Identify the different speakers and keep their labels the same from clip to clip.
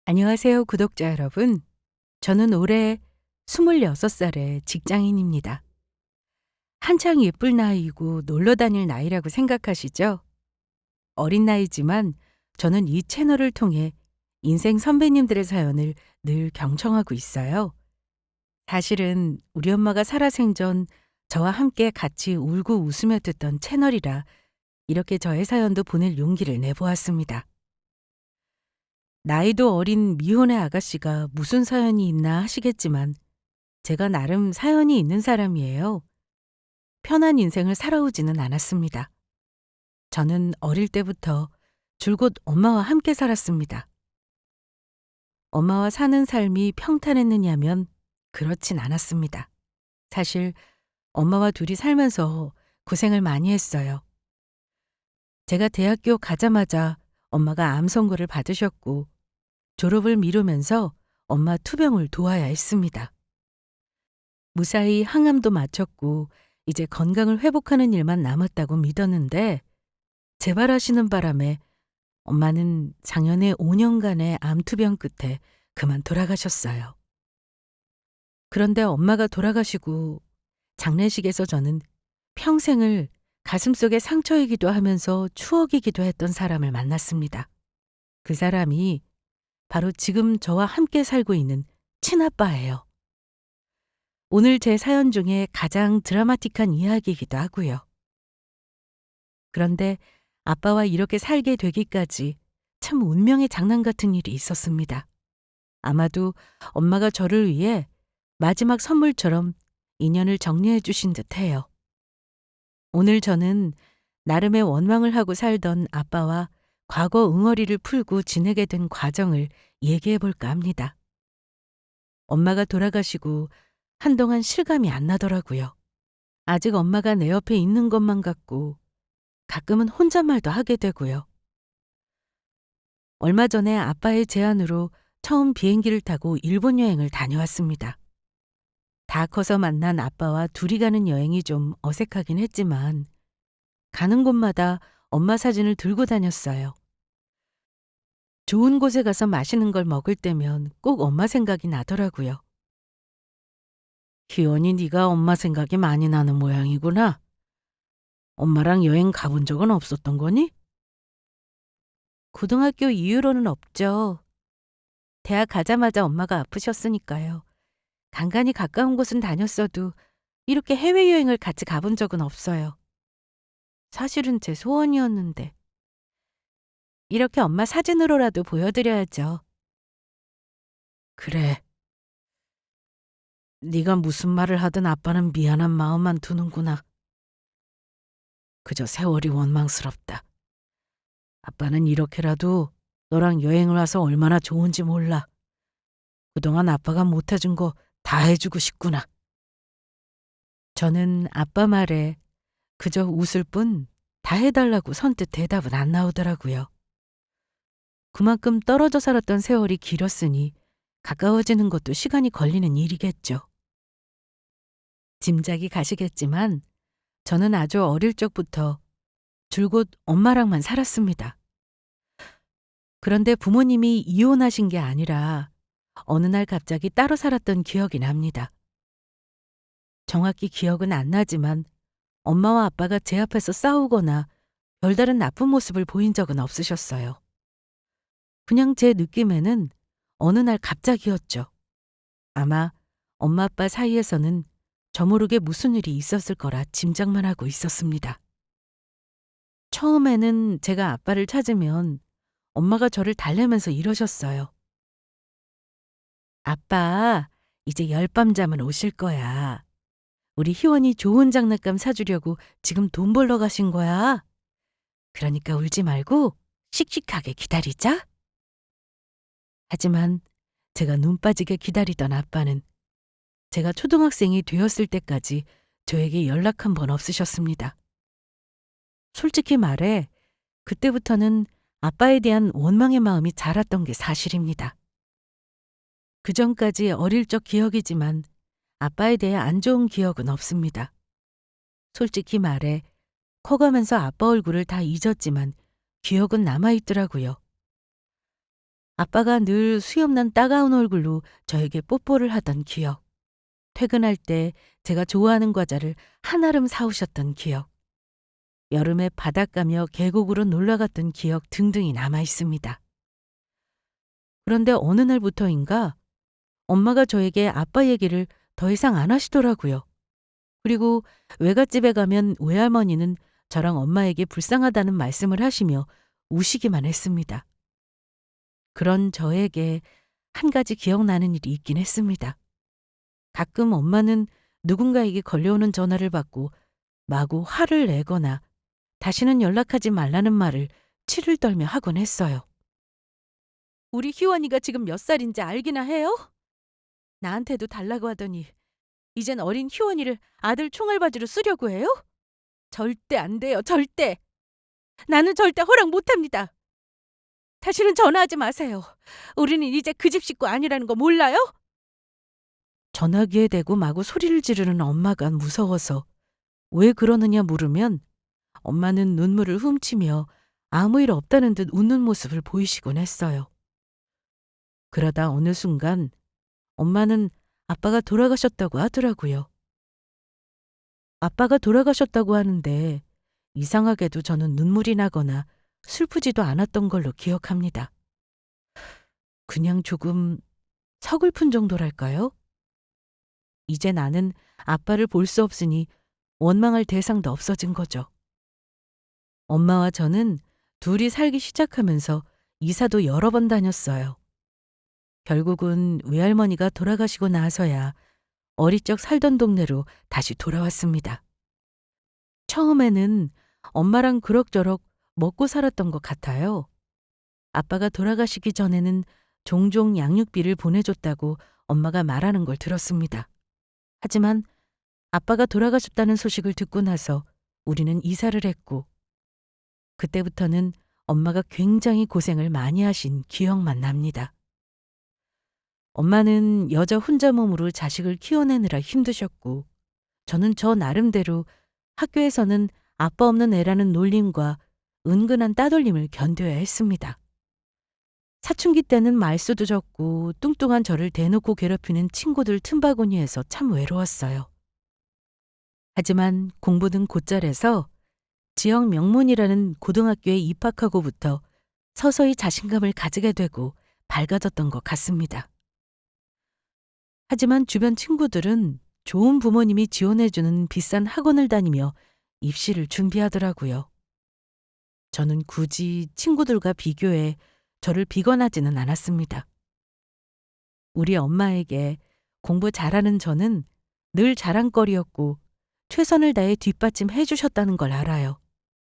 Speaker 1: 안녕하세요, 구독자 여러분. 저는 올해 26살의 직장인입니다. 한창 예쁠 나이이고 놀러 다닐 나이라고 생각하시죠? 어린 나이지만 저는 이 채널을 통해 인생 선배님들의 사연을 늘 경청하고 있어요. 사실은 우리 엄마가 살아생전 저와 함께 같이 울고 웃으며 듣던 채널이라 이렇게 저의 사연도 보낼 용기를 내보았습니다. 나이도 어린 미혼의 아가씨가 무슨 사연이 있나 하시겠지만 제가 나름 사연이 있는 사람이에요. 편한 인생을 살아오지는 않았습니다. 저는 어릴 때부터 줄곧 엄마와 함께 살았습니다. 엄마와 사는 삶이 평탄했느냐면 그렇진 않았습니다. 사실 엄마와 둘이 살면서 고생을 많이 했어요. 제가 대학교 가자마자 엄마가 암 선고를 받으셨고 졸업을 미루면서 엄마 투병을 도와야 했습니다. 무사히 항암도 마쳤고 이제 건강을 회복하는 일만 남았다고 믿었는데 재발하시는 바람에 엄마는 작년에 5년간의 암투병 끝에 그만 돌아가셨어요. 그런데 엄마가 돌아가시고 장례식에서 저는 평생을 가슴속에 상처이기도 하면서 추억이기도 했던 사람을 만났습니다. 그 사람이 바로 지금 저와 함께 살고 있는 친아빠예요. 오늘 제 사연 중에 가장 드라마틱한 이야기이기도 하고요. 그런데 아빠와 이렇게 살게 되기까지 참 운명의 장난 같은 일이 있었습니다. 아마도 엄마가 저를 위해 마지막 선물처럼 인연을 정리해 주신 듯해요. 오늘 저는 나름의 원망을 하고 살던 아빠와 과거 응어리를 풀고 지내게 된 과정을 얘기해 볼까 합니다. 엄마가 돌아가시고 한동안 실감이 안 나더라고요. 아직 엄마가 내 옆에 있는 것만 같고 가끔은 혼잣말도 하게 되고요. 얼마 전에 아빠의 제안으로 처음 비행기를 타고 일본 여행을 다녀왔습니다. 다 커서 만난 아빠와 둘이 가는 여행이 좀 어색하긴 했지만 가는 곳마다 엄마 사진을 들고 다녔어요. 좋은 곳에 가서 맛있는 걸 먹을 때면 꼭 엄마 생각이 나더라고요. 희원이 네가 엄마 생각이 많이 나는 모양이구나. 엄마랑 여행 가본 적은 없었던 거니? 고등학교 이후로는 없죠. 대학 가자마자 엄마가 아프셨으니까요. 간간히 가까운 곳은 다녔어도 이렇게 해외여행을 같이 가본 적은 없어요. 사실은 제 소원이었는데. 이렇게 엄마 사진으로라도 보여드려야죠. 그래. 네가 무슨 말을 하든 아빠는 미안한 마음만 두는구나. 그저 세월이 원망스럽다. 아빠는 이렇게라도 너랑 여행을 와서 얼마나 좋은지 몰라. 그동안 아빠가 못해준 거 다 해주고 싶구나. 저는 아빠 말에 그저 웃을 뿐 다 해달라고 선뜻 대답은 안 나오더라고요. 그만큼 떨어져 살았던 세월이 길었으니 가까워지는 것도 시간이 걸리는 일이겠죠. 짐작이 가시겠지만 저는 아주 어릴 적부터 줄곧 엄마랑만 살았습니다. 그런데 부모님이 이혼하신 게 아니라 어느 날 갑자기 따로 살았던 기억이 납니다. 정확히 기억은 안 나지만 엄마와 아빠가 제 앞에서 싸우거나 별다른 나쁜 모습을 보인 적은 없으셨어요. 그냥 제 느낌에는 어느 날 갑자기였죠. 아마 엄마 아빠 사이에서는 저 모르게 무슨 일이 있었을 거라 짐작만 하고 있었습니다. 처음에는 제가 아빠를 찾으면 엄마가 저를 달래면서 이러셨어요. 아빠, 이제 열밤잠은 오실 거야. 우리 희원이 좋은 장난감 사주려고 지금 돈 벌러 가신 거야. 그러니까 울지 말고 씩씩하게 기다리자. 하지만 제가 눈 빠지게 기다리던 아빠는 제가 초등학생이 되었을 때까지 저에게 연락 한 번 없으셨습니다. 솔직히 말해 그때부터는 아빠에 대한 원망의 마음이 자랐던 게 사실입니다. 그전까지 어릴 적 기억이지만 아빠에 대해 안 좋은 기억은 없습니다. 솔직히 말해 커가면서 아빠 얼굴을 다 잊었지만 기억은 남아있더라고요. 아빠가 늘 수염난 따가운 얼굴로 저에게 뽀뽀를 하던 기억. 퇴근할 때 제가 좋아하는 과자를 한아름 사오셨던 기억. 여름에 바닷가며 계곡으로 놀러 갔던 기억 등등이 남아 있습니다. 그런데 어느 날부터인가 엄마가 저에게 아빠 얘기를 더 이상 안 하시더라고요. 그리고 외갓집에 가면 외할머니는 저랑 엄마에게 불쌍하다는 말씀을 하시며 우시기만 했습니다. 그런 저에게 한 가지 기억나는 일이 있긴 했습니다. 가끔 엄마는 누군가에게 걸려오는 전화를 받고 마구 화를 내거나 다시는 연락하지 말라는 말을 치를 떨며 하곤 했어요. 우리 희원이가 지금 몇 살인지 알기나 해요? 나한테도 달라고 하더니 이젠 어린 희원이를 아들 총알바지로 쓰려고 해요? 절대 안 돼요, 절대. 나는 절대 허락 못합니다. 다시는 전화하지 마세요. 우리는 이제 그 집 식구 아니라는 거 몰라요? 전화기에 대고 마구 소리를 지르는 엄마가 무서워서 왜 그러느냐 물으면 엄마는 눈물을 훔치며 아무 일 없다는 듯 웃는 모습을 보이시곤 했어요. 그러다 어느 순간 엄마는 아빠가 돌아가셨다고 하더라고요. 아빠가 돌아가셨다고 하는데 이상하게도 저는 눈물이 나거나 슬프지도 않았던 걸로 기억합니다. 그냥 조금 서글픈 정도랄까요? 이제 나는 아빠를 볼 수 없으니 원망할 대상도 없어진 거죠. 엄마와 저는 둘이 살기 시작하면서 이사도 여러 번 다녔어요. 결국은 외할머니가 돌아가시고 나서야 어릴 적 살던 동네로 다시 돌아왔습니다. 처음에는 엄마랑 그럭저럭 먹고 살았던 것 같아요. 아빠가 돌아가시기 전에는 종종 양육비를 보내줬다고 엄마가 말하는 걸 들었습니다. 하지만 아빠가 돌아가셨다는 소식을 듣고 나서 우리는 이사를 했고 그때부터는 엄마가 굉장히 고생을 많이 하신 기억만 납니다. 엄마는 여자 혼자 몸으로 자식을 키워내느라 힘드셨고 저는 저 나름대로 학교에서는 아빠 없는 애라는 놀림과 은근한 따돌림을 견뎌야 했습니다. 사춘기 때는 말수도 적고 뚱뚱한 저를 대놓고 괴롭히는 친구들 틈바구니에서 참 외로웠어요. 하지만 공부는 곧잘해서 지역 명문이라는 고등학교에 입학하고부터 서서히 자신감을 가지게 되고 밝아졌던 것 같습니다. 하지만 주변 친구들은 좋은 부모님이 지원해주는 비싼 학원을 다니며 입시를 준비하더라고요. 저는 굳이 친구들과 비교해 저를 비관하지는 않았습니다. 우리 엄마에게 공부 잘하는 저는 늘 자랑거리였고 최선을 다해 뒷받침해 주셨다는 걸 알아요.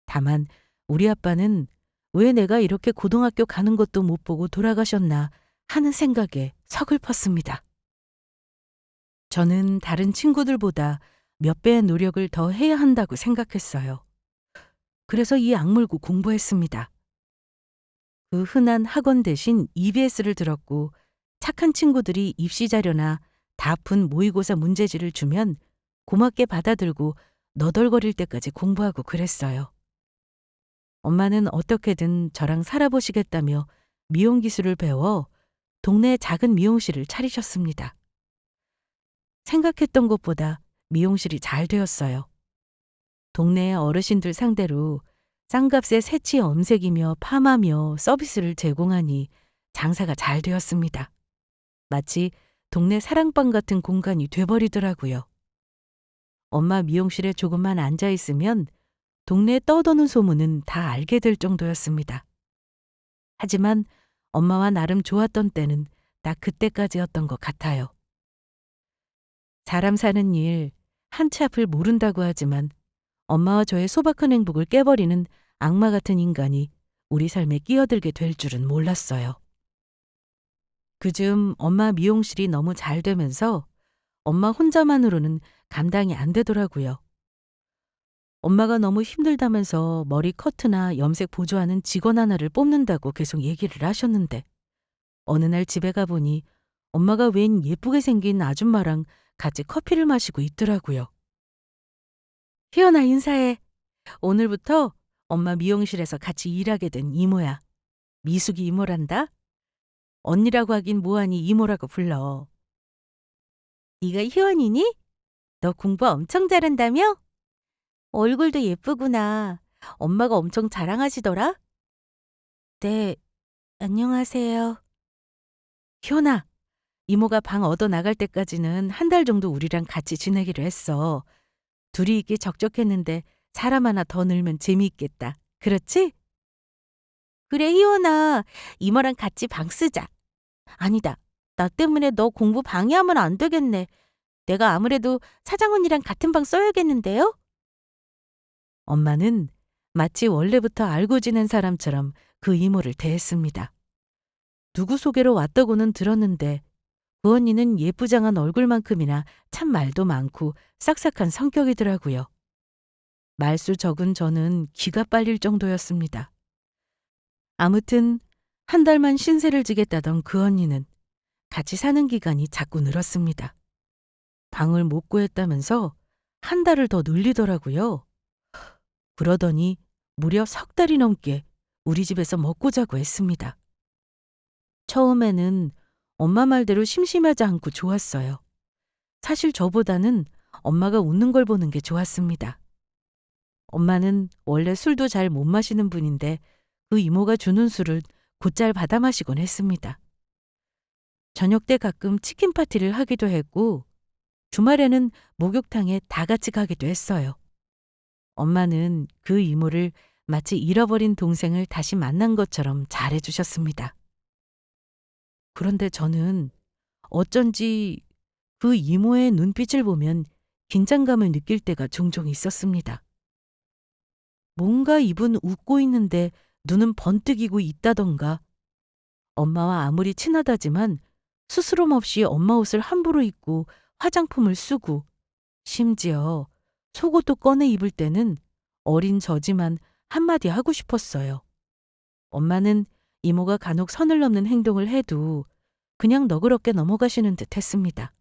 Speaker 1: 다만 우리 아빠는 왜 내가 이렇게 고등학교 가는 것도 못 보고 돌아가셨나 하는 생각에 서글펐습니다. 저는 다른 친구들보다 몇 배의 노력을 더 해야 한다고 생각했어요. 그래서 이 악물고 공부했습니다. 그 흔한 학원 대신 EBS를 들었고 착한 친구들이 입시 자료나 다 푼 모의고사 문제지를 주면 고맙게 받아들고 너덜거릴 때까지 공부하고 그랬어요. 엄마는 어떻게든 저랑 살아보시겠다며 미용 기술을 배워 동네 작은 미용실을 차리셨습니다. 생각했던 것보다 미용실이 잘 되었어요. 동네 어르신들 상대로 싼값에 새치 염색이며 파마며 서비스를 제공하니 장사가 잘 되었습니다. 마치 동네 사랑방 같은 공간이 돼버리더라고요. 엄마 미용실에 조금만 앉아 있으면 동네에 떠도는 소문은 다 알게 될 정도였습니다. 하지만 엄마와 나름 좋았던 때는 딱 그때까지였던 것 같아요. 사람 사는 일 한 치 앞을 모른다고 하지만 엄마와 저의 소박한 행복을 깨버리는 악마 같은 인간이 우리 삶에 끼어들게 될 줄은 몰랐어요. 그즘 엄마 미용실이 너무 잘 되면서 엄마 혼자만으로는 감당이 안 되더라고요. 엄마가 너무 힘들다면서 머리 커트나 염색 보조하는 직원 하나를 뽑는다고 계속 얘기를 하셨는데 어느 날 집에 가보니 엄마가 웬 예쁘게 생긴 아줌마랑 같이 커피를 마시고 있더라고요. 희연아 인사해. 오늘부터 엄마 미용실에서 같이 일하게 된 이모야. 미숙이 이모란다. 언니라고 하긴 뭐하니 이모라고 불러. 네가 희원이니? 너 공부 엄청 잘한다며? 얼굴도 예쁘구나. 엄마가 엄청 자랑하시더라? 네, 안녕하세요. 희원아, 이모가 방 얻어 나갈 때까지는 한 달 정도 우리랑 같이 지내기로 했어. 둘이 있기 적적했는데 사람 하나 더 늘면 재미있겠다. 그렇지? 그래, 희원아. 이모랑 같이 방 쓰자. 아니다. 나 때문에 너 공부 방해하면 안 되겠네. 내가 아무래도 사장 언니랑 같은 방 써야겠는데요? 엄마는 마치 원래부터 알고 지낸 사람처럼 그 이모를 대했습니다. 누구 소개로 왔다고는 들었는데 그 언니는 예쁘장한 얼굴만큼이나 참 말도 많고 싹싹한 성격이더라고요. 말수 적은 저는 기가 빨릴 정도였습니다. 아무튼 한 달만 신세를 지겠다던 그 언니는 같이 사는 기간이 자꾸 늘었습니다. 방을 못 구했다면서 한 달을 더 늘리더라고요. 그러더니 무려 석 달이 넘게 우리 집에서 먹고 자고 했습니다. 처음에는 엄마 말대로 심심하지 않고 좋았어요. 사실 저보다는 엄마가 웃는 걸 보는 게 좋았습니다. 엄마는 원래 술도 잘 못 마시는 분인데 그 이모가 주는 술을 곧잘 받아 마시곤 했습니다. 저녁 때 가끔 치킨 파티를 하기도 했고 주말에는 목욕탕에 다 같이 가기도 했어요. 엄마는 그 이모를 마치 잃어버린 동생을 다시 만난 것처럼 잘해주셨습니다. 그런데 저는 어쩐지 그 이모의 눈빛을 보면 긴장감을 느낄 때가 종종 있었습니다. 뭔가 입은 웃고 있는데 눈은 번뜩이고 있다던가 엄마와 아무리 친하다지만 스스럼 없이 엄마 옷을 함부로 입고 화장품을 쓰고 심지어 속옷도 꺼내 입을 때는 어린 저지만 한마디 하고 싶었어요. 엄마는 이모가 간혹 선을 넘는 행동을 해도 그냥 너그럽게 넘어가시는 듯 했습니다.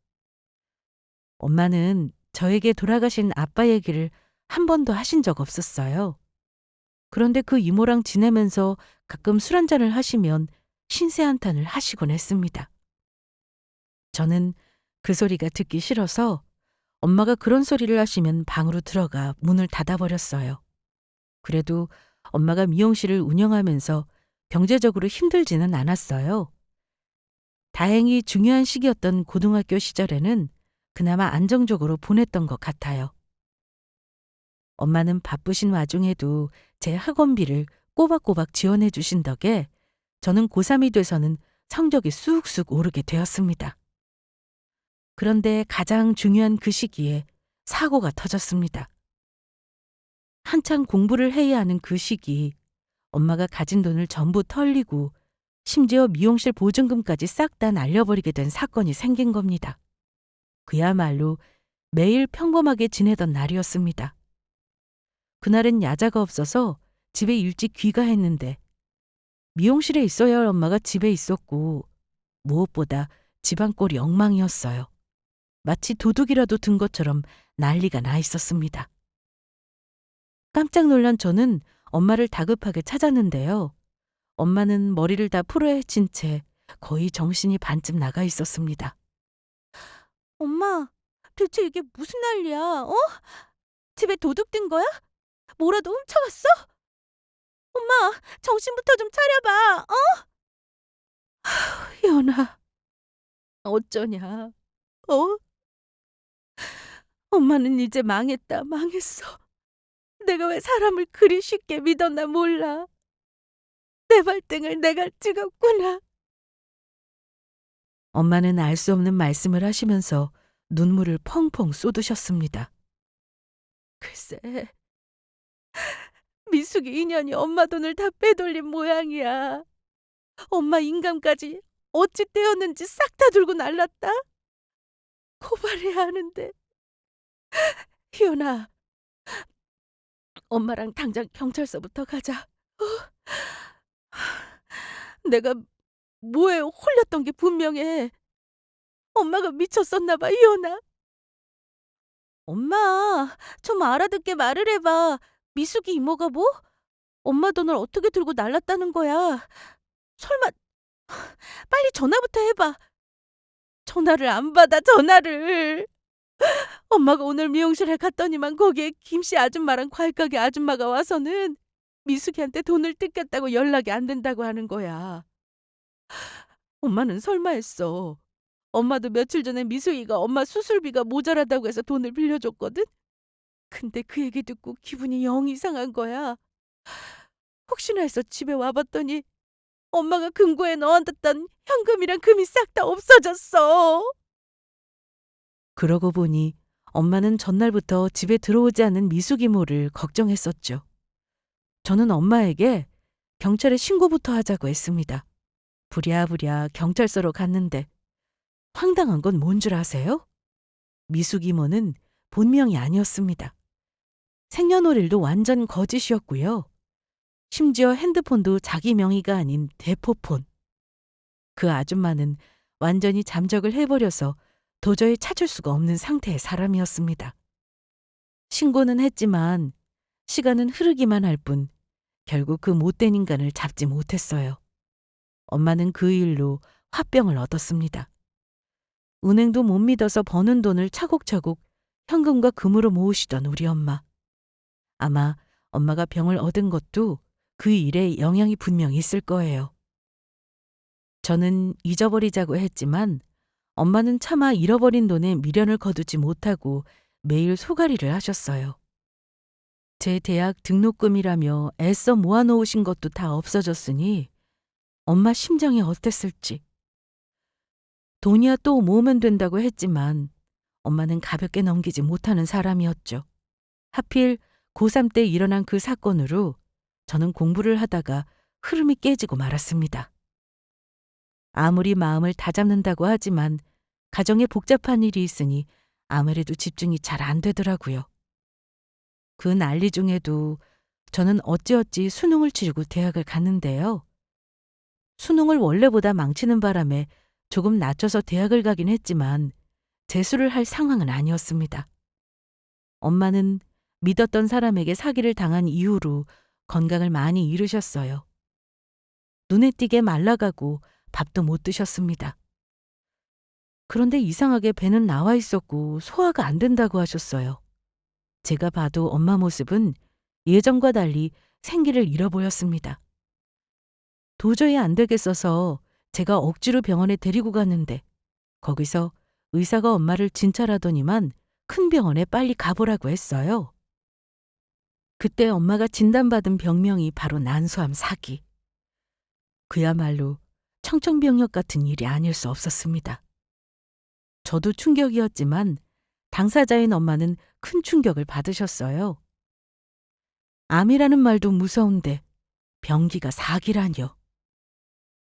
Speaker 1: 엄마는 저에게 돌아가신 아빠 얘기를 한 번도 하신 적 없었어요. 그런데 그 이모랑 지내면서 가끔 술 한잔을 하시면 신세 한탄을 하시곤 했습니다. 저는 그 소리가 듣기 싫어서 엄마가 그런 소리를 하시면 방으로 들어가 문을 닫아버렸어요. 그래도 엄마가 미용실을 운영하면서 경제적으로 힘들지는 않았어요. 다행히 중요한 시기였던 고등학교 시절에는 그나마 안정적으로 보냈던 것 같아요. 엄마는 바쁘신 와중에도 제 학원비를 꼬박꼬박 지원해 주신 덕에 저는 고3이 돼서는 성적이 쑥쑥 오르게 되었습니다. 그런데 가장 중요한 그 시기에 사고가 터졌습니다. 한창 공부를 해야 하는 그 시기, 엄마가 가진 돈을 전부 털리고 심지어 미용실 보증금까지 싹 다 날려버리게 된 사건이 생긴 겁니다. 그야말로 매일 평범하게 지내던 날이었습니다. 그날은 야자가 없어서 집에 일찍 귀가했는데 미용실에 있어야 할 엄마가 집에 있었고 무엇보다 집안 꼴이 엉망이었어요. 마치 도둑이라도 든 것처럼 난리가 나 있었습니다. 깜짝 놀란 저는 엄마를 다급하게 찾았는데요. 엄마는 머리를 다 풀어헤친 채 거의 정신이 반쯤 나가 있었습니다. 엄마, 대체 이게 무슨 난리야? 어? 집에 도둑 든 거야? 뭐라도 훔쳐갔어? 엄마, 정신부터 좀 차려봐. 어? 연아, 어쩌냐? 어? 엄마는 이제 망했다, 망했어. 내가 왜 사람을 그리 쉽게 믿었나 몰라. 내 발등을 내가 찍었구나. 엄마는 알 수 없는 말씀을 하시면서 눈물을 펑펑 쏟으셨습니다. 글쎄, 미숙이 인연이 엄마 돈을 다 빼돌린 모양이야. 엄마 인감까지 어찌 떼었는지 싹 다 들고 날랐다. 고발해야 하는데. 희연아, 엄마랑 당장 경찰서부터 가자. 어? 내가 뭐에 홀렸던 게 분명해. 엄마가 미쳤었나 봐, 희연아. 엄마, 좀 알아듣게 말을 해봐. 미숙이 이모가 뭐? 엄마 돈을 어떻게 들고 날랐다는 거야? 설마 빨리 전화부터 해봐. 전화를 안 받아, 전화를. 엄마가 오늘 미용실에 갔더니만 거기에 김씨 아줌마랑 과일가게 아줌마가 와서는 미숙이한테 돈을 뜯겼다고 연락이 안 된다고 하는 거야. 엄마는 설마 했어. 엄마도 며칠 전에 미숙이가 엄마 수술비가 모자라다고 해서 돈을 빌려줬거든? 근데 그 얘기 듣고 기분이 영 이상한 거야. 혹시나 해서 집에 와봤더니 엄마가 금고에 넣어뒀던 현금이랑 금이 싹 다 없어졌어. 그러고 보니 엄마는 전날부터 집에 들어오지 않는 미숙 이모를 걱정했었죠. 저는 엄마에게 경찰에 신고부터 하자고 했습니다. 부랴부랴 경찰서로 갔는데 황당한 건 뭔 줄 아세요? 미숙 이모는 본명이 아니었습니다. 생년월일도 완전 거짓이었고요. 심지어 핸드폰도 자기 명의가 아닌 대포폰. 그 아줌마는 완전히 잠적을 해버려서 도저히 찾을 수가 없는 상태의 사람이었습니다. 신고는 했지만 시간은 흐르기만 할 뿐 결국 그 못된 인간을 잡지 못했어요. 엄마는 그 일로 화병을 얻었습니다. 은행도 못 믿어서 버는 돈을 차곡차곡 현금과 금으로 모으시던 우리 엄마. 아마 엄마가 병을 얻은 것도 그 일에 영향이 분명히 있을 거예요. 저는 잊어버리자고 했지만 엄마는 차마 잃어버린 돈에 미련을 거두지 못하고 매일 소가리를 하셨어요. 제 대학 등록금이라며 애써 모아놓으신 것도 다 없어졌으니 엄마 심정이 어땠을지. 돈이야 또 모으면 된다고 했지만 엄마는 가볍게 넘기지 못하는 사람이었죠. 하필 고3 때 일어난 그 사건으로 저는 공부를 하다가 흐름이 깨지고 말았습니다. 아무리 마음을 다잡는다고 하지만 가정에 복잡한 일이 있으니 아무래도 집중이 잘 안 되더라고요. 그 난리 중에도 저는 어찌어찌 수능을 치르고 대학을 갔는데요. 수능을 원래보다 망치는 바람에 조금 낮춰서 대학을 가긴 했지만 재수를 할 상황은 아니었습니다. 엄마는 믿었던 사람에게 사기를 당한 이후로 건강을 많이 잃으셨어요. 눈에 띄게 말라가고 밥도 못 드셨습니다. 그런데 이상하게 배는 나와 있었고 소화가 안 된다고 하셨어요. 제가 봐도 엄마 모습은 예전과 달리 생기를 잃어 보였습니다. 도저히 안 되겠어서 제가 억지로 병원에 데리고 갔는데 거기서 의사가 엄마를 진찰하더니만 큰 병원에 빨리 가보라고 했어요. 그때 엄마가 진단받은 병명이 바로 난소암 4기. 그야말로 청천벽력 같은 일이 아닐 수 없었습니다. 저도 충격이었지만 당사자인 엄마는 큰 충격을 받으셨어요. 암이라는 말도 무서운데 병기가 4기라뇨.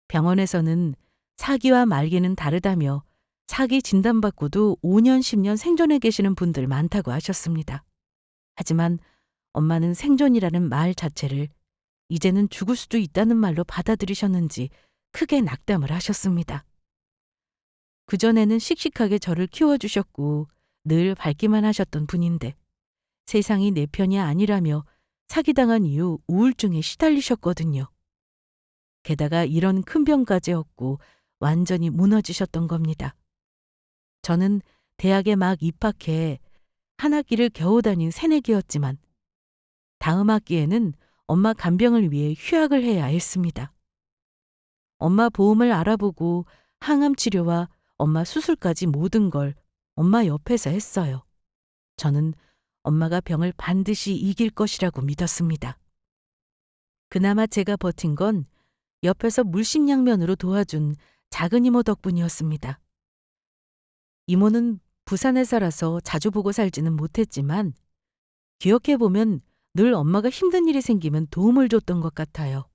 Speaker 1: 병원에서는 4기와 말기는 다르다며 4기 진단받고도 5년, 10년 생존해 계시는 분들 많다고 하셨습니다. 하지만 엄마는 생존이라는 말 자체를 이제는 죽을 수도 있다는 말로 받아들이셨는지 크게 낙담을 하셨습니다. 그전에는 씩씩하게 저를 키워주셨고 늘 밝기만 하셨던 분인데 세상이 내 편이 아니라며 사기당한 이후 우울증에 시달리셨거든요. 게다가 이런 큰 병까지 얻고 완전히 무너지셨던 겁니다. 저는 대학에 막 입학해 한 학기를 겨우 다닌 새내기였지만 다음 학기에는 엄마 간병을 위해 휴학을 해야 했습니다. 엄마 보험을 알아보고 항암 치료와 엄마 수술까지 모든 걸 엄마 옆에서 했어요. 저는 엄마가 병을 반드시 이길 것이라고 믿었습니다. 그나마 제가 버틴 건 옆에서 물심양면으로 도와준 작은 이모 덕분이었습니다. 이모는 부산에 살아서 자주 보고 살지는 못했지만 기억해보면 늘 엄마가 힘든 일이 생기면 도움을 줬던 것 같아요.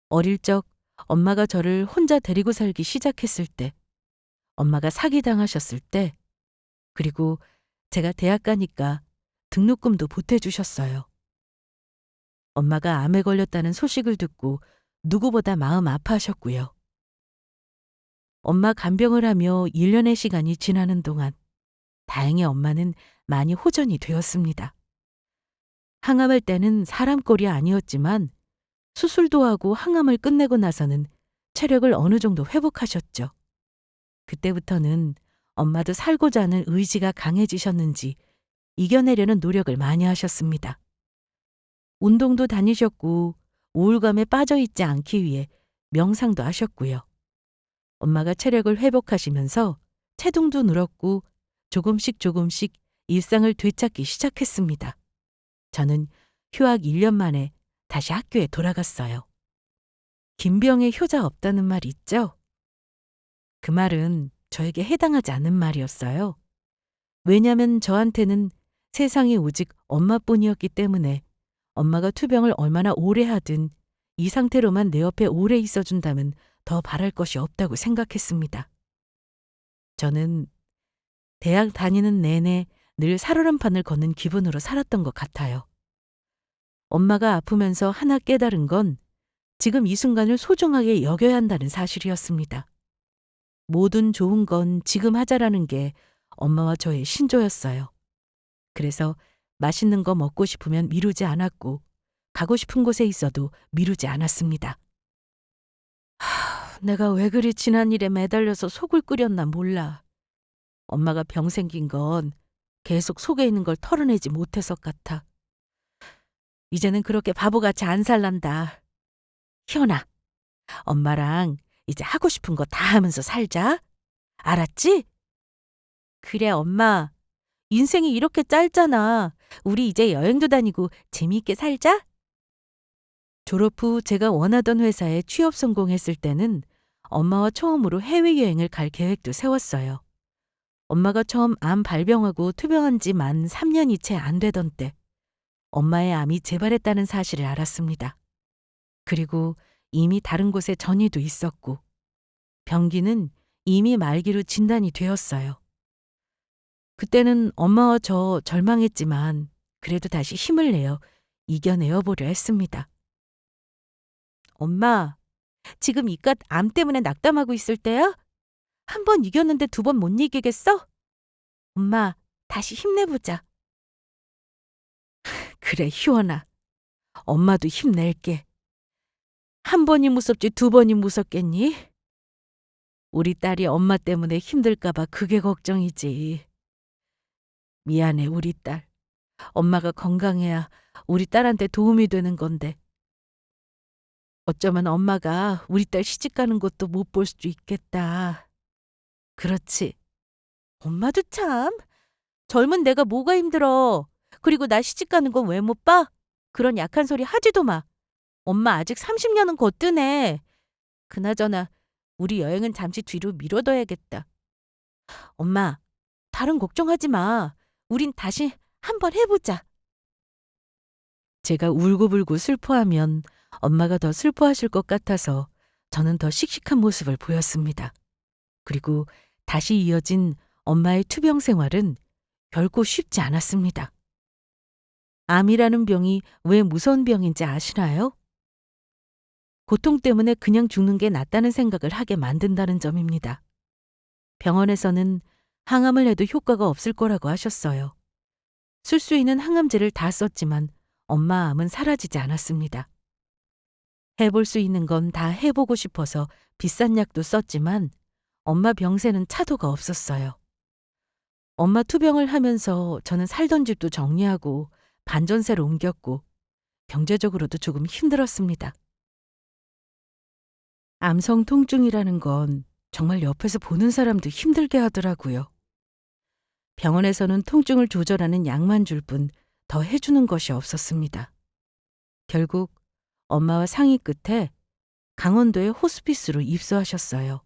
Speaker 1: 어릴 적 엄마가 저를 혼자 데리고 살기 시작했을 때, 엄마가 사기당하셨을 때, 그리고 제가 대학 가니까 등록금도 보태주셨어요. 엄마가 암에 걸렸다는 소식을 듣고 누구보다 마음 아파하셨고요. 엄마 간병을 하며 1년의 시간이 지나는 동안 다행히 엄마는 많이 호전이 되었습니다. 항암할 때는 사람 꼴이 아니었지만 수술도 하고 항암을 끝내고 나서는 체력을 어느 정도 회복하셨죠. 그때부터는 엄마도 살고자 하는 의지가 강해지셨는지 이겨내려는 노력을 많이 하셨습니다. 운동도 다니셨고 우울감에 빠져 있지 않기 위해 명상도 하셨고요. 엄마가 체력을 회복하시면서 체중도 늘었고 조금씩 일상을 되찾기 시작했습니다. 저는 휴학 1년 만에 다시 학교에 돌아갔어요. 김병에 효자 없다는 말 있죠? 그 말은 저에게 해당하지 않는 말이었어요. 왜냐면 저한테는 세상에 오직 엄마뿐이었기 때문에 엄마가 투병을 얼마나 오래 하든 이 상태로만 내 옆에 오래 있어준다면 더 바랄 것이 없다고 생각했습니다. 저는 대학 다니는 내내 늘 살얼음판을 걷는 기분으로 살았던 것 같아요. 엄마가 아프면서 하나 깨달은 건 지금 이 순간을 소중하게 여겨야 한다는 사실이었습니다. 모든 좋은 건 지금 하자라는 게 엄마와 저의 신조였어요. 그래서 맛있는 거 먹고 싶으면 미루지 않았고 가고 싶은 곳에 있어도 미루지 않았습니다. 내가 왜 그리 지난 일에 매달려서 속을 끓였나 몰라. 엄마가 병 생긴 건 계속 속에 있는 걸 털어내지 못해서 같아. 이제는 그렇게 바보같이 안 살란다. 희연아, 엄마랑 이제 하고 싶은 거 다 하면서 살자. 알았지? 그래, 엄마. 인생이 이렇게 짧잖아. 우리 이제 여행도 다니고 재미있게 살자. 졸업 후 제가 원하던 회사에 취업 성공했을 때는 엄마와 처음으로 해외여행을 갈 계획도 세웠어요. 엄마가 처음 암 발병하고 투병한 지 만 3년이 채 안 되던 때 엄마의 암이 재발했다는 사실을 알았습니다. 그리고 이미 다른 곳에 전이도 있었고 병기는 이미 말기로 진단이 되었어요. 그때는 엄마와 저 절망했지만 그래도 다시 힘을 내어 이겨내어 보려 했습니다. 엄마, 지금 이깟 암 때문에 낙담하고 있을 때야? 한 번 이겼는데 두 번 못 이기겠어? 엄마, 다시 힘내보자. 그래, 희원아. 엄마도 힘낼게. 한 번이 무섭지 두 번이 무섭겠니? 우리 딸이 엄마 때문에 힘들까봐 그게 걱정이지. 미안해, 우리 딸. 엄마가 건강해야 우리 딸한테 도움이 되는 건데. 어쩌면 엄마가 우리 딸 시집가는 것도 못 볼 수도 있겠다. 그렇지. 엄마도 참. 젊은 내가 뭐가 힘들어. 그리고 나 시집가는 건 왜 못 봐? 그런 약한 소리 하지도 마. 엄마 아직 30년은 거뜬해. 그나저나 우리 여행은 잠시 뒤로 미뤄둬야겠다. 엄마, 다른 걱정하지 마. 우린 다시 한번 해보자. 제가 울고불고 슬퍼하면 엄마가 더 슬퍼하실 것 같아서 저는 더 씩씩한 모습을 보였습니다. 그리고 다시 이어진 엄마의 투병 생활은 결코 쉽지 않았습니다. 암이라는 병이 왜 무서운 병인지 아시나요? 고통 때문에 그냥 죽는 게 낫다는 생각을 하게 만든다는 점입니다. 병원에서는 항암을 해도 효과가 없을 거라고 하셨어요. 쓸 수 있는 항암제를 다 썼지만 엄마 암은 사라지지 않았습니다. 해볼 수 있는 건 다 해보고 싶어서 비싼 약도 썼지만 엄마 병세는 차도가 없었어요. 엄마 투병을 하면서 저는 살던 집도 정리하고 반전세로 옮겼고 경제적으로도 조금 힘들었습니다. 암성 통증이라는 건 정말 옆에서 보는 사람도 힘들게 하더라고요. 병원에서는 통증을 조절하는 약만 줄 뿐 더 해주는 것이 없었습니다. 결국 엄마와 상의 끝에 강원도의 호스피스로 입소하셨어요.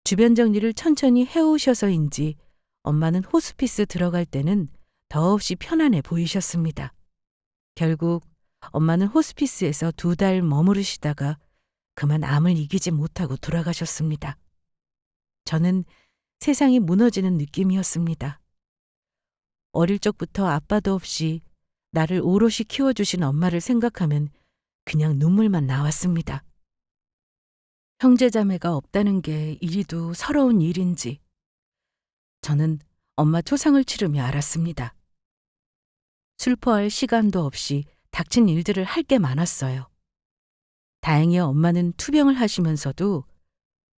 Speaker 1: 주변 정리를 천천히 해오셔서인지 엄마는 호스피스 들어갈 때는 더없이 편안해 보이셨습니다. 결국 엄마는 호스피스에서 2달 머무르시다가 그만 암을 이기지 못하고 돌아가셨습니다. 저는 세상이 무너지는 느낌이었습니다. 어릴 적부터 아빠도 없이 나를 오롯이 키워주신 엄마를 생각하면 그냥 눈물만 나왔습니다. 형제자매가 없다는 게 이리도 서러운 일인지 저는 엄마 초상을 치르며 알았습니다. 슬퍼할 시간도 없이 닥친 일들을 할 게 많았어요. 다행히 엄마는 투병을 하시면서도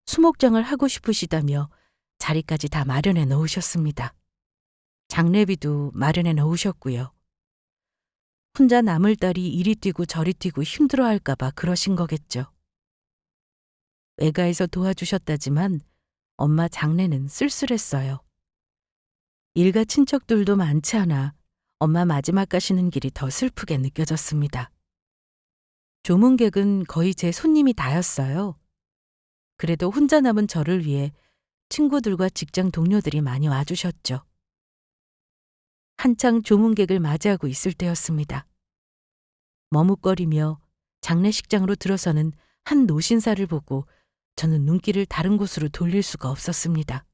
Speaker 1: 수목장을 하고 싶으시다며 자리까지 다 마련해 놓으셨습니다. 장례비도 마련해 놓으셨고요. 혼자 남을 딸이 이리 뛰고 저리 뛰고 힘들어할까 봐 그러신 거겠죠. 외가에서 도와주셨다지만 엄마 장례는 쓸쓸했어요. 일가 친척들도 많지 않아 엄마 마지막 가시는 길이 더 슬프게 느껴졌습니다. 조문객은 거의 제 손님이 다였어요. 그래도 혼자 남은 저를 위해 친구들과 직장 동료들이 많이 와주셨죠. 한창 조문객을 맞이하고 있을 때였습니다. 머뭇거리며 장례식장으로 들어서는 한 노신사를 보고 저는 눈길을 다른 곳으로 돌릴 수가 없었습니다.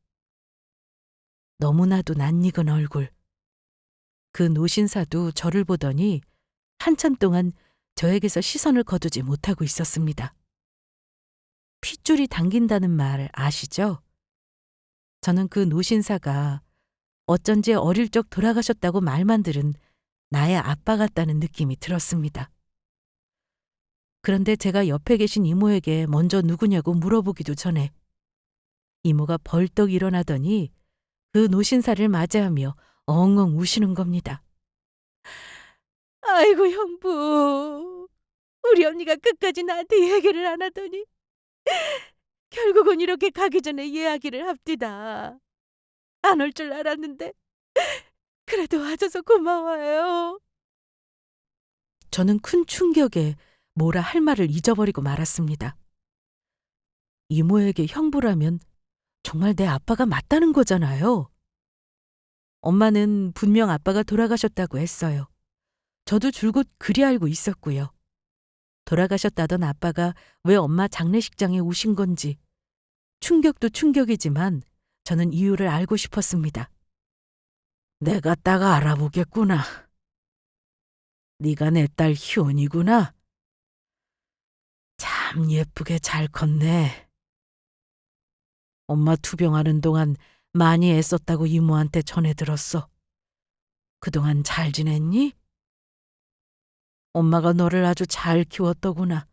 Speaker 1: 너무나도 낯익은 얼굴. 그 노신사도 저를 보더니 한참 동안 저에게서 시선을 거두지 못하고 있었습니다. 핏줄이 당긴다는 말 아시죠? 저는 그 노신사가 어쩐지 어릴 적 돌아가셨다고 말만 들은 나의 아빠 같다는 느낌이 들었습니다. 그런데 제가 옆에 계신 이모에게 먼저 누구냐고 물어보기도 전에 이모가 벌떡 일어나더니 그 노신사를 맞이하며 엉엉 우시는 겁니다. 아이고 형부, 우리 언니가 끝까지 나한테 얘기를 안 하더니 결국은 이렇게 가기 전에 이야기를 합디다. 안 올 줄 알았는데 그래도 와줘서 고마워요. 저는 큰 충격에 뭐라 할 말을 잊어버리고 말았습니다. 이모에게 형부라면 정말 내 아빠가 맞다는 거잖아요. 엄마는 분명 아빠가 돌아가셨다고 했어요. 저도 줄곧 그리 알고 있었고요. 돌아가셨다던 아빠가 왜 엄마 장례식장에 오신 건지 충격도 충격이지만 저는 이유를 알고 싶었습니다. 내가 딱 알아보겠구나. 네가 내 딸 희원이구나. 참 예쁘게 잘 컸네. 엄마 투병하는 동안 많이 애썼다고 이모한테 전해 들었어. 그동안 잘 지냈니? 엄마가 너를 아주 잘 키웠더구나.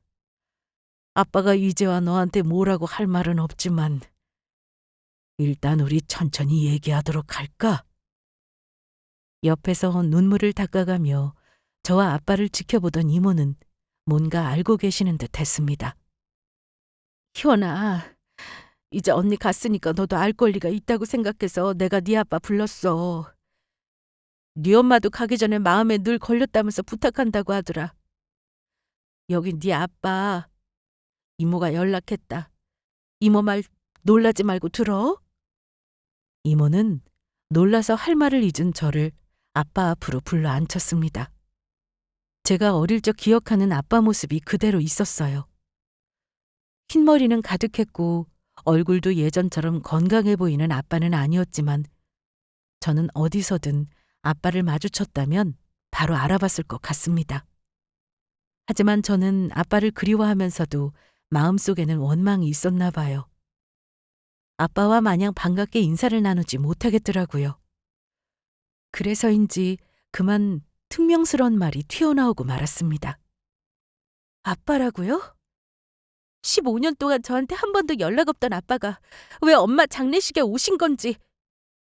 Speaker 1: 아빠가 이제와 너한테 뭐라고 할 말은 없지만 일단 우리 천천히 얘기하도록 할까? 옆에서 눈물을 닦아가며 저와 아빠를 지켜보던 이모는 뭔가 알고 계시는 듯 했습니다. 희원아, 이제 언니 갔으니까 너도 알 권리가 있다고 생각해서 내가 네 아빠 불렀어. 네 엄마도 가기 전에 마음에 늘 걸렸다면서 부탁한다고 하더라. 여긴 네 아빠. 이모가 연락했다. 이모 말 놀라지 말고 들어. 이모는 놀라서 할 말을 잊은 저를 아빠 앞으로 불러 앉혔습니다. 제가 어릴 적 기억하는 아빠 모습이 그대로 있었어요. 흰머리는 가득했고 얼굴도 예전처럼 건강해 보이는 아빠는 아니었지만 저는 어디서든 아빠를 마주쳤다면 바로 알아봤을 것 같습니다. 하지만 저는 아빠를 그리워하면서도 마음속에는 원망이 있었나 봐요. 아빠와 마냥 반갑게 인사를 나누지 못하겠더라고요. 그래서인지 그만 퉁명스러운 말이 튀어나오고 말았습니다. 아빠라고요? 15년 동안 저한테 한 번도 연락 없던 아빠가 왜 엄마 장례식에 오신 건지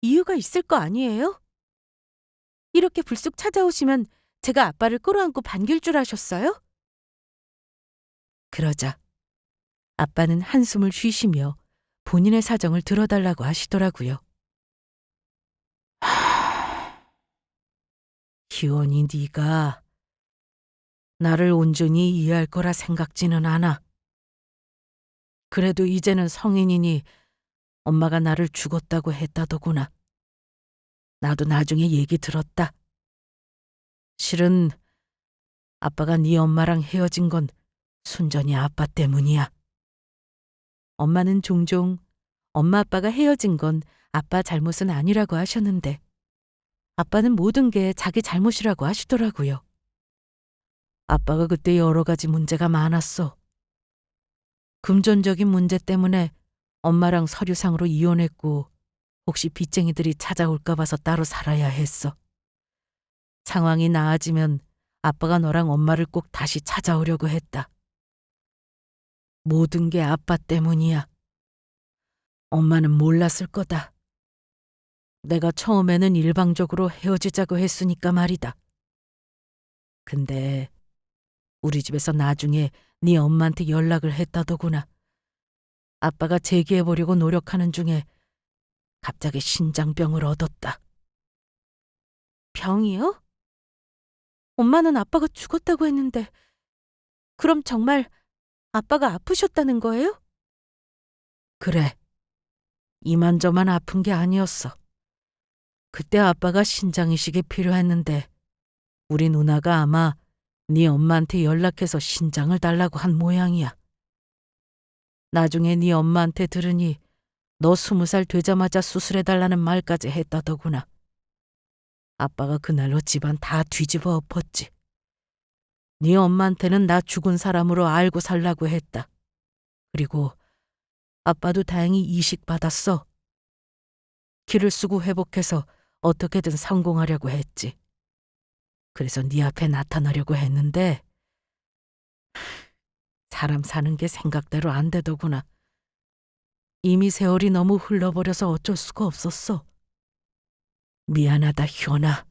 Speaker 1: 이유가 있을 거 아니에요? 이렇게 불쑥 찾아오시면 제가 아빠를 끌어안고 반길 줄 아셨어요? 그러자 아빠는 한숨을 쉬시며 본인의 사정을 들어달라고 하시더라고요. 희원이 네가 나를 온전히 이해할 거라 생각지는 않아. 그래도 이제는 성인이니 엄마가 나를 죽었다고 했다더구나. 나도 나중에 얘기 들었다. 실은 아빠가 네 엄마랑 헤어진 건 순전히 아빠 때문이야. 엄마는 종종 엄마 아빠가 헤어진 건 아빠 잘못은 아니라고 하셨는데 아빠는 모든 게 자기 잘못이라고 하시더라고요. 아빠가 그때 여러 가지 문제가 많았어. 금전적인 문제 때문에 엄마랑 서류상으로 이혼했고 혹시 빚쟁이들이 찾아올까 봐서 따로 살아야 했어. 상황이 나아지면 아빠가 너랑 엄마를 꼭 다시 찾아오려고 했다. 모든 게 아빠 때문이야. 엄마는 몰랐을 거다. 내가 처음에는 일방적으로 헤어지자고 했으니까 말이다. 근데 우리 집에서 나중에 네 엄마한테 연락을 했다더구나. 아빠가 재기해보려고 노력하는 중에 갑자기 신장병을 얻었다. 병이요? 엄마는 아빠가 죽었다고 했는데 그럼 정말 아빠가 아프셨다는 거예요? 그래. 이만저만 아픈 게 아니었어. 그때 아빠가 신장이식이 필요했는데 우리 누나가 아마 네 엄마한테 연락해서 신장을 달라고 한 모양이야. 나중에 네 엄마한테 들으니 너 20살 되자마자 수술해달라는 말까지 했다더구나. 아빠가 그날로 집안 다 뒤집어 엎었지. 네 엄마한테는 나 죽은 사람으로 알고 살라고 했다. 그리고 아빠도 다행히 이식 받았어. 기를 쓰고 회복해서 어떻게든 성공하려고 했지. 그래서 네 앞에 나타나려고 했는데 사람 사는 게 생각대로 안 되더구나. 이미 세월이 너무 흘러버려서 어쩔 수가 없었어. 미안하다, 현아.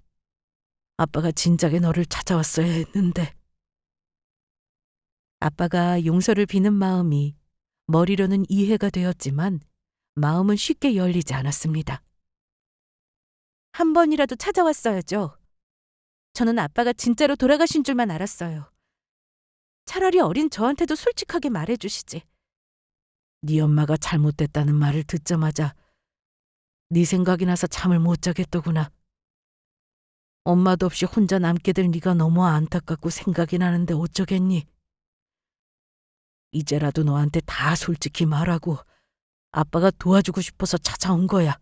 Speaker 1: 아빠가 진작에 너를 찾아왔어야 했는데. 아빠가 용서를 비는 마음이 머리로는 이해가 되었지만 마음은 쉽게 열리지 않았습니다. 한 번이라도 찾아왔어야죠. 저는 아빠가 진짜로 돌아가신 줄만 알았어요. 차라리 어린 저한테도 솔직하게 말해주시지. 네 엄마가 잘못됐다는 말을 듣자마자 네 생각이 나서 잠을 못 자겠더구나. 엄마도 없이 혼자 남게 될 네가 너무 안타깝고 생각이 나는데 어쩌겠니? 이제라도 너한테 다 솔직히 말하고 아빠가 도와주고 싶어서 찾아온 거야.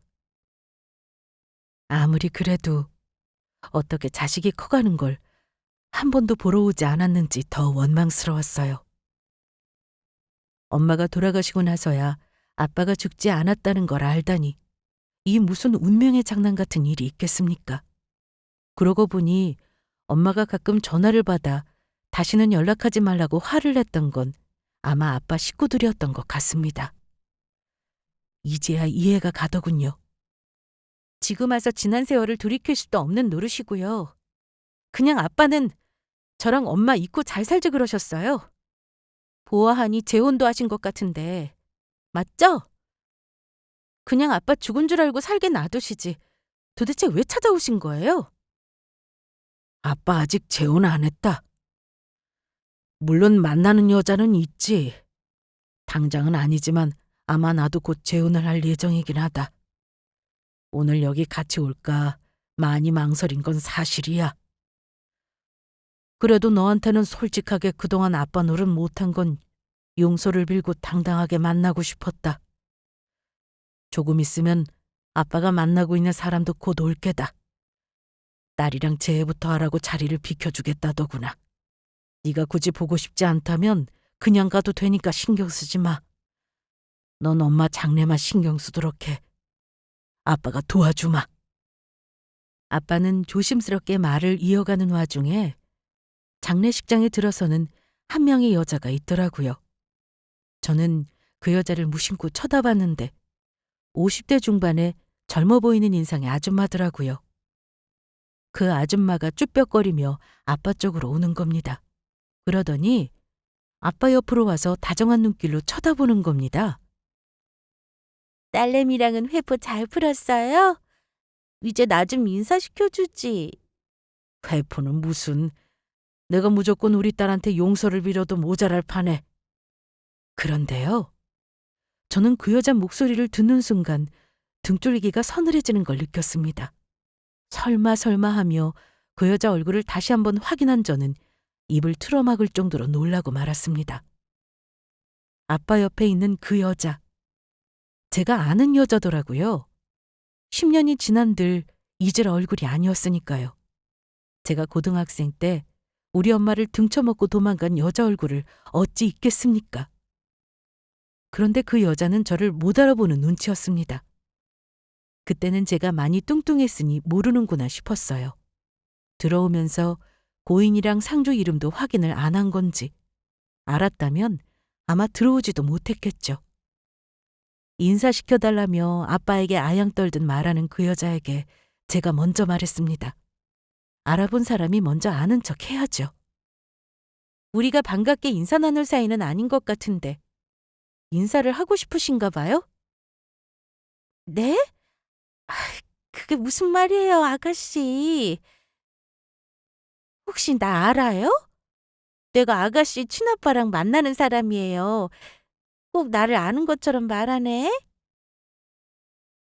Speaker 1: 아무리 그래도 어떻게 자식이 커가는 걸 한 번도 보러 오지 않았는지 더 원망스러웠어요. 엄마가 돌아가시고 나서야 아빠가 죽지 않았다는 걸 알다니 이 무슨 운명의 장난 같은 일이 있겠습니까? 그러고 보니 엄마가 가끔 전화를 받아 다시는 연락하지 말라고 화를 냈던 건 아마 아빠 식구들이었던 것 같습니다. 이제야 이해가 가더군요. 지금 와서 지난 세월을 돌이킬 수도 없는 노릇이고요. 그냥 아빠는 저랑 엄마 잊고 잘 살지 그러셨어요. 보아하니 재혼도 하신 것 같은데 맞죠? 그냥 아빠 죽은 줄 알고 살게 놔두시지. 도대체 왜 찾아오신 거예요? 아빠 아직 재혼 안 했다. 물론 만나는 여자는 있지. 당장은 아니지만 아마 나도 곧 재혼을 할 예정이긴 하다. 오늘 여기 같이 올까 많이 망설인 건 사실이야. 그래도 너한테는 솔직하게 그동안 아빠 노릇 못한 건 용서를 빌고 당당하게 만나고 싶었다. 조금 있으면 아빠가 만나고 있는 사람도 곧 올 게다. 딸이랑 재회부터 하라고 자리를 비켜주겠다더구나. 네가 굳이 보고 싶지 않다면 그냥 가도 되니까 신경 쓰지 마. 넌 엄마 장래만 신경 쓰도록 해. 아빠가 도와주마. 아빠는 조심스럽게 말을 이어가는 와중에 장례식장에 들어서는 한 명의 여자가 있더라고요. 저는 그 여자를 무심코 쳐다봤는데 50대 중반의 젊어 보이는 인상의 아줌마더라고요. 그 아줌마가 쭈뼛거리며 아빠 쪽으로 오는 겁니다. 그러더니 아빠 옆으로 와서 다정한 눈길로 쳐다보는 겁니다. 딸내미랑은 회포 잘 풀었어요? 이제 나 좀 인사시켜주지. 회포는 무슨... 내가 무조건 우리 딸한테 용서를 빌어도 모자랄 판에. 그런데요. 저는 그 여자 목소리를 듣는 순간 등쫄기가 서늘해지는 걸 느꼈습니다. 설마 하며 그 여자 얼굴을 다시 한번 확인한 저는 입을 틀어막을 정도로 놀라고 말았습니다. 아빠 옆에 있는 그 여자. 제가 아는 여자더라고요. 10년이 지난들 잊을 얼굴이 아니었으니까요. 제가 고등학생 때 우리 엄마를 등쳐먹고 도망간 여자 얼굴을 어찌 잊겠습니까? 그런데 그 여자는 저를 못 알아보는 눈치였습니다. 그때는 제가 많이 뚱뚱했으니 모르는구나 싶었어요. 들어오면서 고인이랑 상주 이름도 확인을 안 한 건지 알았다면 아마 들어오지도 못했겠죠. 인사시켜달라며 아빠에게 아양 떨듯 말하는 그 여자에게 제가 먼저 말했습니다. 알아본 사람이 먼저 아는 척 해야죠. 우리가 반갑게 인사 나눌 사이는 아닌 것 같은데 인사를 하고 싶으신가 봐요? 네? 아, 그게 무슨 말이에요, 아가씨. 혹시 나 알아요? 내가 아가씨 친아빠랑 만나는 사람이에요. 꼭 나를 아는 것처럼 말하네.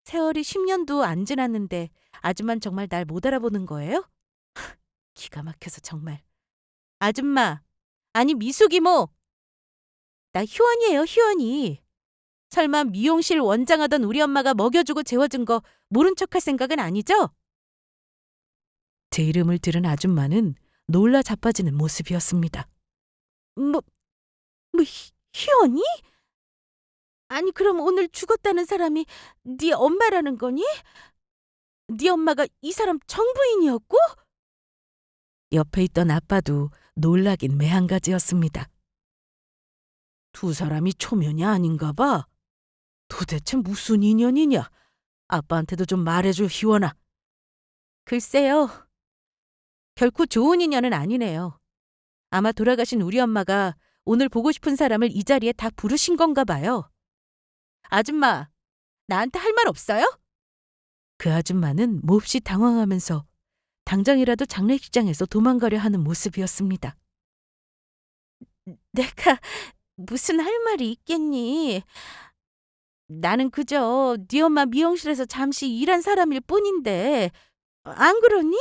Speaker 1: 세월이 10년도 안 지났는데 아줌마는 정말 날 못 알아보는 거예요? 기가 막혀서 정말. 아줌마, 아니 미숙이모. 나 희원이에요, 희원이. 설마 미용실 원장하던 우리 엄마가 먹여주고 재워준 거 모른 척할 생각은 아니죠? 제 이름을 들은 아줌마는 놀라 자빠지는 모습이었습니다. 뭐, 희원이? 아니 그럼 오늘 죽었다는 사람이 네 엄마라는 거니? 네 엄마가 이 사람 정부인이었고? 옆에 있던 아빠도 놀라긴 매한가지였습니다. 두 사람이 초면이 아닌가 봐. 도대체 무슨 인연이냐? 아빠한테도 좀 말해줘, 희원아. 글쎄요. 결코 좋은 인연은 아니네요. 아마 돌아가신 우리 엄마가 오늘 보고 싶은 사람을 이 자리에 다 부르신 건가 봐요. 아줌마, 나한테 할 말 없어요? 그 아줌마는 몹시 당황하면서 당장이라도 장례식장에서 도망가려 하는 모습이었습니다. 내가 무슨 할 말이 있겠니? 나는 그저 네 엄마 미용실에서 잠시 일한 사람일 뿐인데 안 그러니?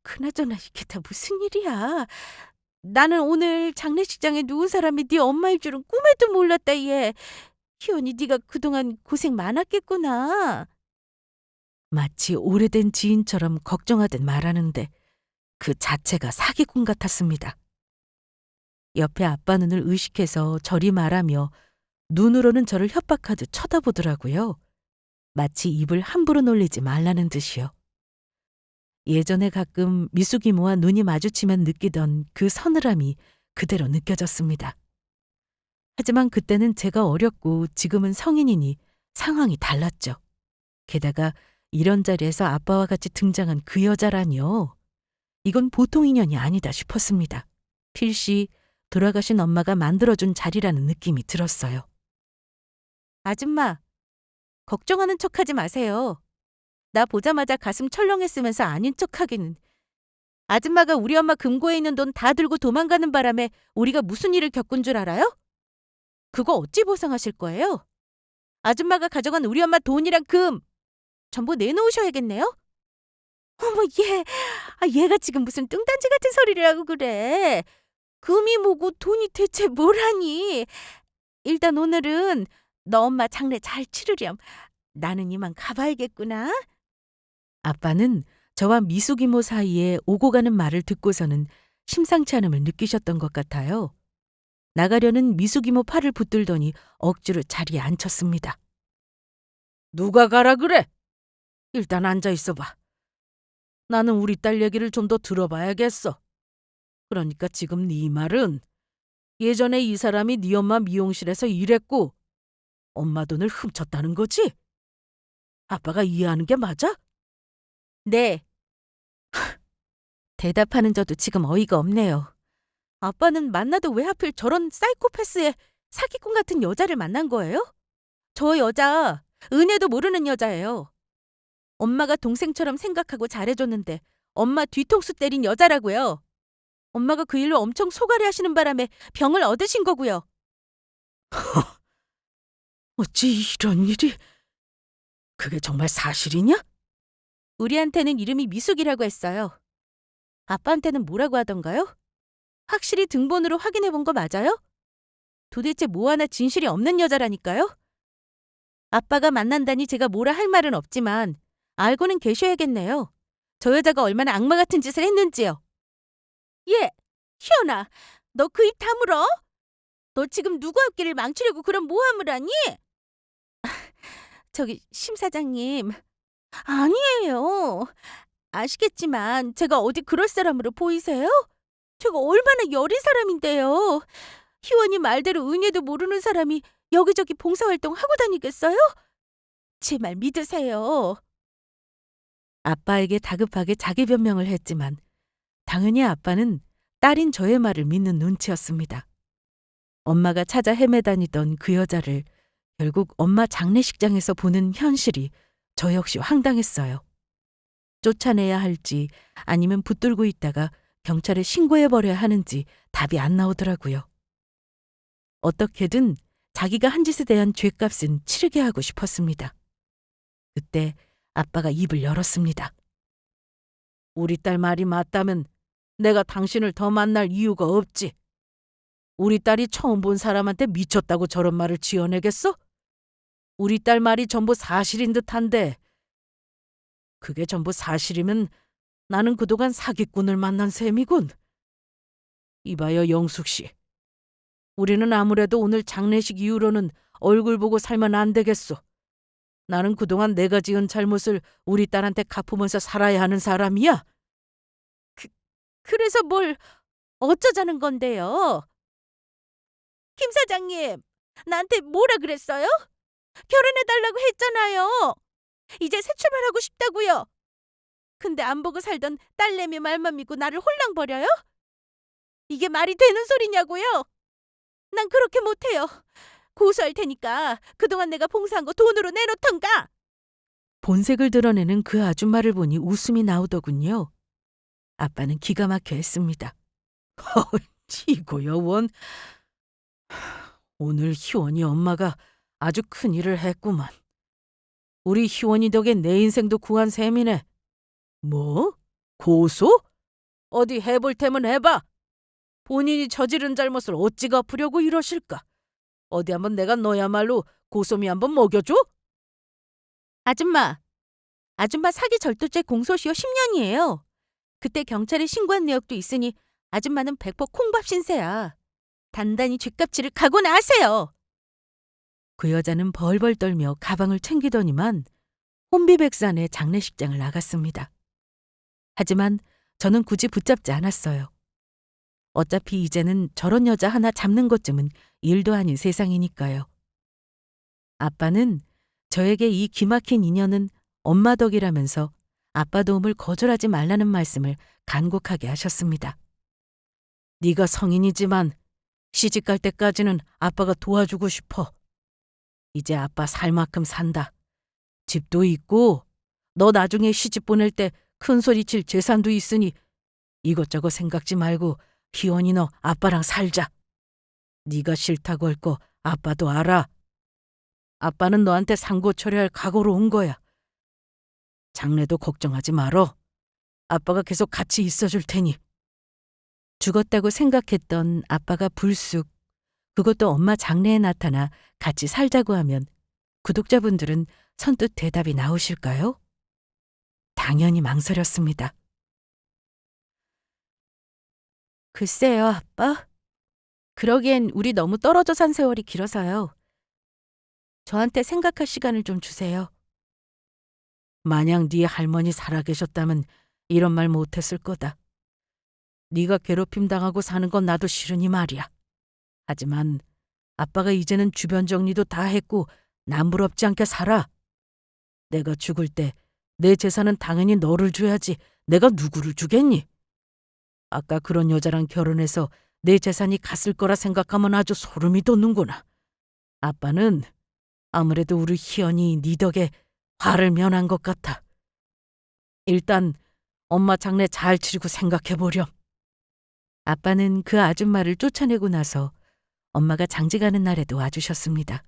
Speaker 1: 그나저나 이게 다 무슨 일이야? 나는 오늘 장례식장에 누운 사람이 네 엄마일 줄은 꿈에도 몰랐다 얘. 희원이 네가 그동안 고생 많았겠구나. 마치 오래된 지인처럼 걱정하듯 말하는데 그 자체가 사기꾼 같았습니다. 옆에 아빠 눈을 의식해서 저리 말하며 눈으로는 저를 협박하듯 쳐다보더라고요. 마치 입을 함부로 놀리지 말라는 듯이요. 예전에 가끔 미숙이모와 눈이 마주치면 느끼던 그 서늘함이 그대로 느껴졌습니다. 하지만 그때는 제가 어렸고 지금은 성인이니 상황이 달랐죠. 게다가 이런 자리에서 아빠와 같이 등장한 그 여자라니요. 이건 보통 인연이 아니다 싶었습니다. 필시 돌아가신 엄마가 만들어준 자리라는 느낌이 들었어요. 아줌마, 걱정하는 척하지 마세요. 나 보자마자 가슴 철렁했으면서 아닌 척하기는. 아줌마가 우리 엄마 금고에 있는 돈 다 들고 도망가는 바람에 우리가 무슨 일을 겪은 줄 알아요? 그거 어찌 보상하실 거예요? 아줌마가 가져간 우리 엄마 돈이랑 금 전부 내놓으셔야겠네요? 어머 얘가 지금 무슨 뚱딴지 같은 소리를 하고 그래. 금이 뭐고 돈이 대체 뭐라니. 일단 오늘은 너 엄마 장례 잘 치르렴. 나는 이만 가봐야겠구나. 아빠는 저와 미숙이모 사이에 오고 가는 말을 듣고서는 심상치 않음을 느끼셨던 것 같아요. 나가려는 미숙이모 팔을 붙들더니 억지로 자리에 앉혔습니다. 누가 가라 그래? 일단 앉아 있어봐. 나는 우리 딸 얘기를 좀 더 들어봐야겠어. 그러니까 지금 네 말은 예전에 이 사람이 네 엄마 미용실에서 일했고 엄마 돈을 훔쳤다는 거지? 아빠가 이해하는 게 맞아? 네. 대답하는 저도 지금 어이가 없네요. 아빠는 만나도 왜 하필 저런 사이코패스의 사기꾼 같은 여자를 만난 거예요? 저 여자 은혜도 모르는 여자예요. 엄마가 동생처럼 생각하고 잘해줬는데 엄마 뒤통수 때린 여자라고요. 엄마가 그 일로 엄청 속앓이 하시는 바람에 병을 얻으신 거고요. 어찌 이런 일이... 그게 정말 사실이냐? 우리한테는 이름이 미숙이라고 했어요. 아빠한테는 뭐라고 하던가요? 확실히 등본으로 확인해 본 거 맞아요? 도대체 뭐 하나 진실이 없는 여자라니까요? 아빠가 만난다니 제가 뭐라 할 말은 없지만 알고는 계셔야겠네요. 저 여자가 얼마나 악마 같은 짓을 했는지요. 희연아, 너 그 입 다물어? 너 지금 누구 앞길을 망치려고 그런 모함을 하니? 저기 심 사장님, 아니에요. 아시겠지만 제가 어디 그럴 사람으로 보이세요? 제가 얼마나 여린 사람인데요.
Speaker 2: 희원이 말대로 은혜도 모르는 사람이 여기저기 봉사활동 하고 다니겠어요? 제 말 믿으세요.
Speaker 1: 아빠에게 다급하게 자기 변명을 했지만 당연히 아빠는 딸인 저의 말을 믿는 눈치였습니다. 엄마가 찾아 헤매다니던 그 여자를 결국 엄마 장례식장에서 보는 현실이 저 역시 황당했어요. 쫓아내야 할지 아니면 붙들고 있다가 경찰에 신고해버려야 하는지 답이 안 나오더라고요. 어떻게든 자기가 한 짓에 대한 죗값은 치르게 하고 싶었습니다. 그때 아빠가 입을 열었습니다. 우리 딸 말이 맞다면 내가 당신을 더 만날 이유가 없지. 우리 딸이 처음 본 사람한테 미쳤다고 저런 말을 지어내겠어? 우리 딸 말이 전부 사실인 듯한데 그게 전부 사실이면 나는 그동안 사기꾼을 만난 셈이군. 이봐요, 영숙 씨. 우리는 아무래도 오늘 장례식 이후로는 얼굴 보고 살면 안 되겠소. 나는 그동안 내가 지은 잘못을 우리 딸한테 갚으면서 살아야 하는 사람이야.
Speaker 2: 그래서 뭘 어쩌자는 건데요? 김 사장님, 나한테 뭐라 그랬어요? 결혼해달라고 했잖아요. 이제 새 출발하고 싶다고요. 근데 안 보고 살던 딸내미 말만 믿고 나를 홀랑 버려요? 이게 말이 되는 소리냐고요? 난 그렇게 못해요. 고소할 테니까 그동안 내가 봉사한 거 돈으로 내놓던가.
Speaker 1: 본색을 드러내는 그 아줌마를 보니 웃음이 나오더군요. 아빠는 기가 막혀 했습니다. 이거요, 원. 오늘 희원이 엄마가 아주 큰일을 했구만. 우리 희원이 덕에 내 인생도 구한 셈이네. 뭐? 고소? 어디 해볼 테면 해봐. 본인이 저지른 잘못을 어찌 갚으려고 이러실까? 어디 한번 내가 너야말로 고소미 한번 먹여줘?
Speaker 2: 아줌마 사기 절도죄 공소시효 10년이에요. 그때 경찰에 신고한 내역도 있으니 아줌마는 100% 콩밥 신세야. 단단히 죗값지를 각오 나세요.
Speaker 1: 그 여자는 벌벌 떨며 가방을 챙기더니만 혼비백산의 장례식장을 나갔습니다. 하지만 저는 굳이 붙잡지 않았어요. 어차피 이제는 저런 여자 하나 잡는 것쯤은 일도 아닌 세상이니까요. 아빠는 저에게 이 기막힌 인연은 엄마 덕이라면서 아빠 도움을 거절하지 말라는 말씀을 간곡하게 하셨습니다. 네가 성인이지만 시집갈 때까지는 아빠가 도와주고 싶어. 이제 아빠 살 만큼 산다. 집도 있고 너 나중에 시집 보낼 때 큰 소리 칠 재산도 있으니 이것저것 생각지 말고 희원이 너 아빠랑 살자. 네가 싫다고 할 거 아빠도 알아. 아빠는 너한테 상고 처리할 각오로 온 거야. 장래도 걱정하지 말어. 아빠가 계속 같이 있어줄 테니. 죽었다고 생각했던 아빠가 불쑥 그것도 엄마 장례에 나타나 같이 살자고 하면 구독자분들은 선뜻 대답이 나오실까요? 당연히 망설였습니다.
Speaker 2: 글쎄요, 아빠. 그러기엔 우리 너무 떨어져 산 세월이 길어서요. 저한테 생각할 시간을 좀 주세요.
Speaker 1: 만약 네 할머니 살아계셨다면 이런 말 못했을 거다. 네가 괴롭힘 당하고 사는 건 나도 싫으니 말이야. 하지만 아빠가 이제는 주변 정리도 다 했고 남부럽지 않게 살아. 내가 죽을 때 내 재산은 당연히 너를 줘야지 내가 누구를 주겠니? 아까 그런 여자랑 결혼해서 내 재산이 갔을 거라 생각하면 아주 소름이 돋는구나. 아빠는 아무래도 우리 희연이 네 덕에 화를 면한 것 같아. 일단 엄마 장례 잘 치르고 생각해보렴. 아빠는 그 아줌마를 쫓아내고 나서 엄마가 장지 가는 날에도 와주셨습니다.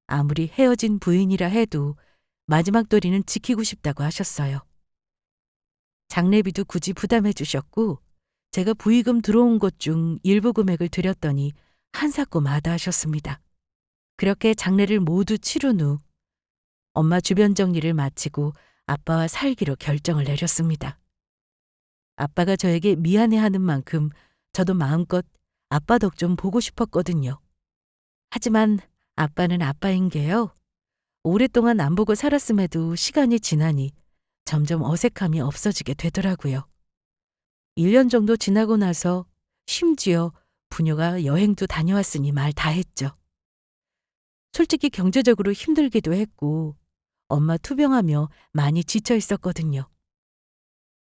Speaker 1: 아무리 헤어진 부인이라 해도 마지막 도리는 지키고 싶다고 하셨어요. 장례비도 굳이 부담해 주셨고 제가 부의금 들어온 것 중 일부 금액을 드렸더니 한사코 마다하셨습니다. 그렇게 장례를 모두 치룬 후 엄마 주변 정리를 마치고 아빠와 살기로 결정을 내렸습니다. 아빠가 저에게 미안해하는 만큼 저도 마음껏 아빠 덕 좀 보고 싶었거든요. 하지만 아빠는 아빠인 게요. 오랫동안 안 보고 살았음에도 시간이 지나니 점점 어색함이 없어지게 되더라고요. 1년 정도 지나고 나서 심지어 부녀가 여행도 다녀왔으니 말 다 했죠. 솔직히 경제적으로 힘들기도 했고 엄마 투병하며 많이 지쳐 있었거든요.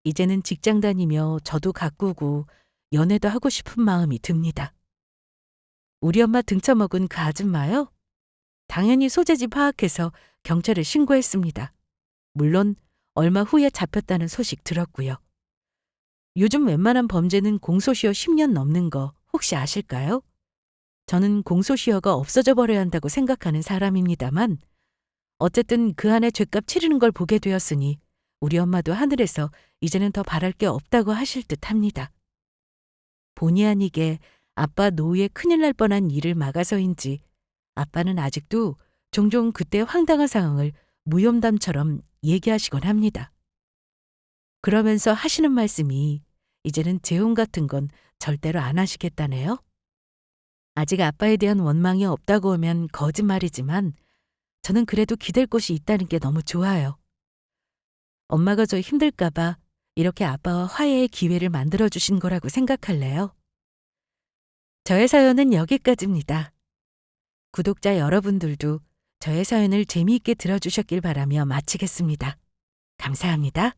Speaker 1: 이제는 직장 다니며 저도 가꾸고 연애도 하고 싶은 마음이 듭니다. 우리 엄마 등쳐먹은 그 아줌마요? 당연히 소재지 파악해서 경찰에 신고했습니다. 물론 얼마 후에 잡혔다는 소식 들었고요. 요즘 웬만한 범죄는 공소시효 10년 넘는 거 혹시 아실까요? 저는 공소시효가 없어져 버려야 한다고 생각하는 사람입니다만 어쨌든 그 안에 죗값 치르는 걸 보게 되었으니 우리 엄마도 하늘에서 이제는 더 바랄 게 없다고 하실 듯 합니다. 본의 아니게 아빠 노후에 큰일 날 뻔한 일을 막아서인지 아빠는 아직도 종종 그때 황당한 상황을 무용담처럼 얘기하시곤 합니다. 그러면서 하시는 말씀이 이제는 재혼 같은 건 절대로 안 하시겠다네요. 아직 아빠에 대한 원망이 없다고 하면 거짓말이지만 저는 그래도 기댈 곳이 있다는 게 너무 좋아요. 엄마가 저 힘들까 봐 이렇게 아빠와 화해의 기회를 만들어주신 거라고 생각할래요. 저의 사연은 여기까지입니다. 구독자 여러분들도 저의 사연을 재미있게 들어주셨길 바라며 마치겠습니다. 감사합니다.